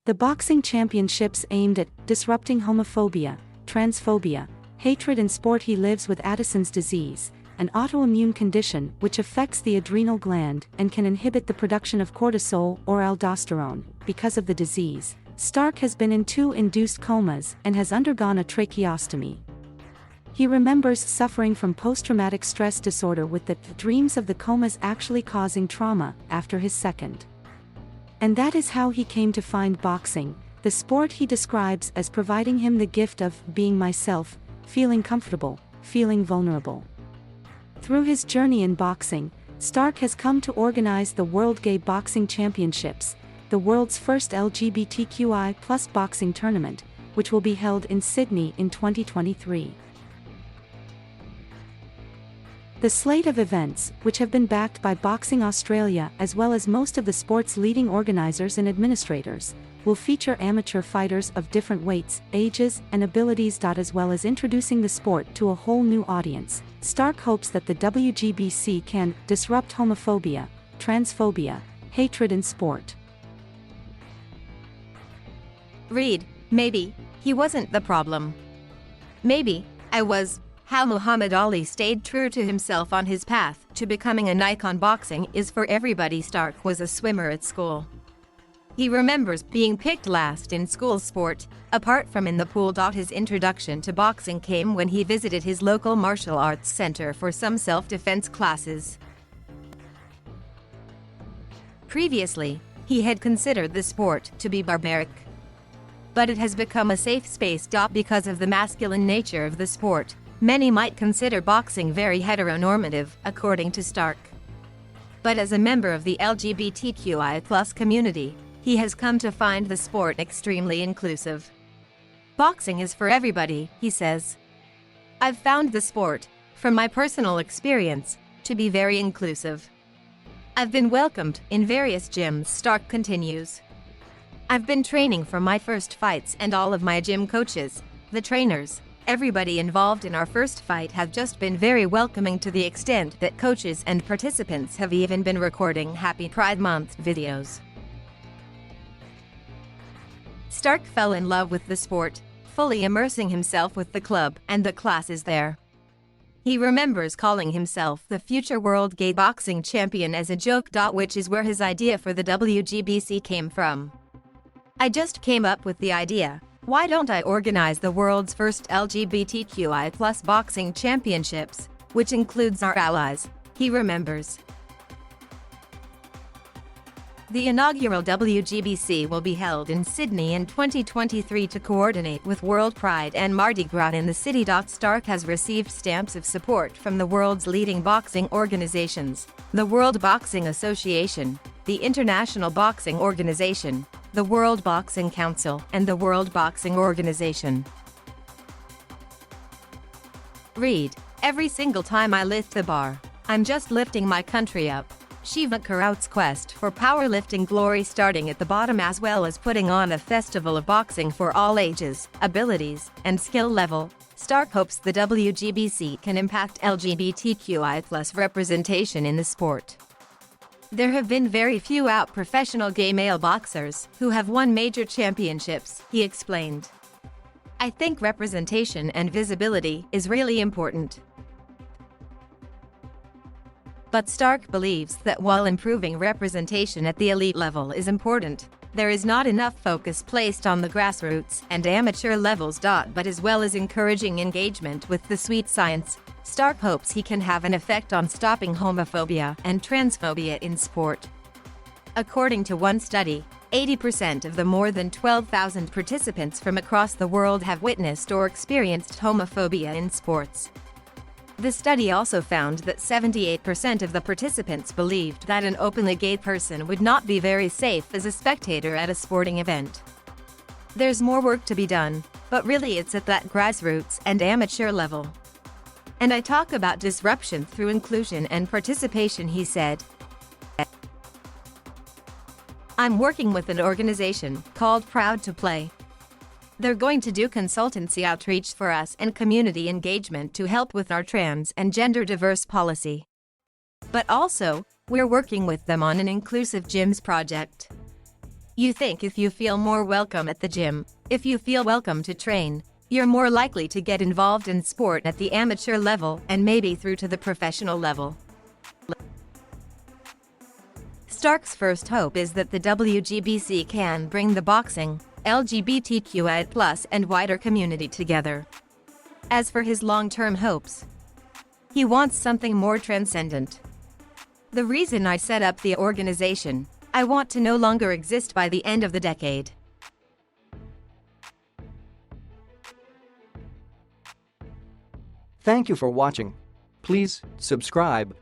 The boxing championships aimed at disrupting homophobia, transphobia, hatred in sport. He lives with Addison's disease, an autoimmune condition which affects the adrenal gland and can inhibit the production of cortisol or aldosterone. Because of the disease, Stark has been in 2 induced comas and has undergone a tracheostomy. He remembers suffering from post-traumatic stress disorder, with the dreams of the comas actually causing trauma after his second. And that is how he came to find boxing, the sport he describes as providing him the gift of being myself, feeling comfortable, feeling vulnerable. Through his journey in boxing, Stark has come to organize the World Gay Boxing Championships, the world's first LGBTQI+ boxing tournament, which will be held in Sydney in 2023. The slate of events, which have been backed by Boxing Australia as well as most of the sport's leading organizers and administrators, will feature amateur fighters of different weights, ages, and abilities. As well as introducing the sport to a whole new audience, Stark hopes that the WGBC can disrupt homophobia, transphobia, hatred in sport. Read, maybe he wasn't the problem. Maybe I was. How Muhammad Ali stayed true to himself on his path to becoming an icon. Boxing is for everybody. Stark was a swimmer at school. He remembers being picked last in school sport, apart from in the pool. His introduction to boxing came when he visited his local martial arts center for some self-defense classes. Previously, he had considered the sport to be barbaric. But it has become a safe space. Because of the masculine nature of the sport, many might consider boxing very heteronormative, according to Stark. But as a member of the LGBTQI+ community, he has come to find the sport extremely inclusive. Boxing is for everybody, he says. I've found the sport, from my personal experience, to be very inclusive. I've been welcomed in various gyms. Stark continues. I've been training for my first fights, and all of my gym coaches, the trainers, everybody involved in our first fight have just been very welcoming, to the extent that coaches and participants have even been recording Happy Pride Month videos. Stark fell in love with the sport, fully immersing himself with the club and the classes there. He remembers calling himself the future world gay boxing champion as a joke, which is where his idea for the WGBC came from. I just came up with the idea. Why don't I organize the world's first LGBTQI+ boxing championships, which includes our allies, he remembers. The inaugural WGBC will be held in Sydney in 2023 to coordinate with World Pride and Mardi Gras in the city. Stark has received stamps of support from the world's leading boxing organizations, the World Boxing Association, the International Boxing Organization, the World Boxing Council, and the World Boxing Organization. Read, every single time I lift the bar, I'm just lifting my country up. Shiva Karaut's quest for powerlifting glory, starting at the bottom as well as putting on a festival of boxing for all ages, abilities, and skill level. Stark hopes the WGBC can impact LGBTQI+ representation in the sport. There have been very few out professional gay male boxers who have won major championships, he explained. I think representation and visibility is really important. But Stark believes that while improving representation at the elite level is important, there is not enough focus placed on the grassroots and amateur levels. But as well as encouraging engagement with the sweet science, Stark hopes he can have an effect on stopping homophobia and transphobia in sport. According to one study, 80% of the more than 12,000 participants from across the world have witnessed or experienced homophobia in sports. The study also found that 78% of the participants believed that an openly gay person would not be very safe as a spectator at a sporting event. There's more work to be done, but really it's at that grassroots and amateur level. And I talk about disruption through inclusion and participation, he said. I'm working with an organization called Proud to Play. They're going to do consultancy outreach for us and community engagement to help with our trans and gender diverse policy. But also, we're working with them on an inclusive gyms project. You think if you feel more welcome at the gym, if you feel welcome to train, you're more likely to get involved in sport at the amateur level and maybe through to the professional level. Stark's first hope is that the WGBC can bring the boxing, LGBTQI+, and wider community together. As for his long-term hopes, he wants something more transcendent. The reason I set up the organization, I want to no longer exist by the end of the decade. Thank you for watching. Please subscribe.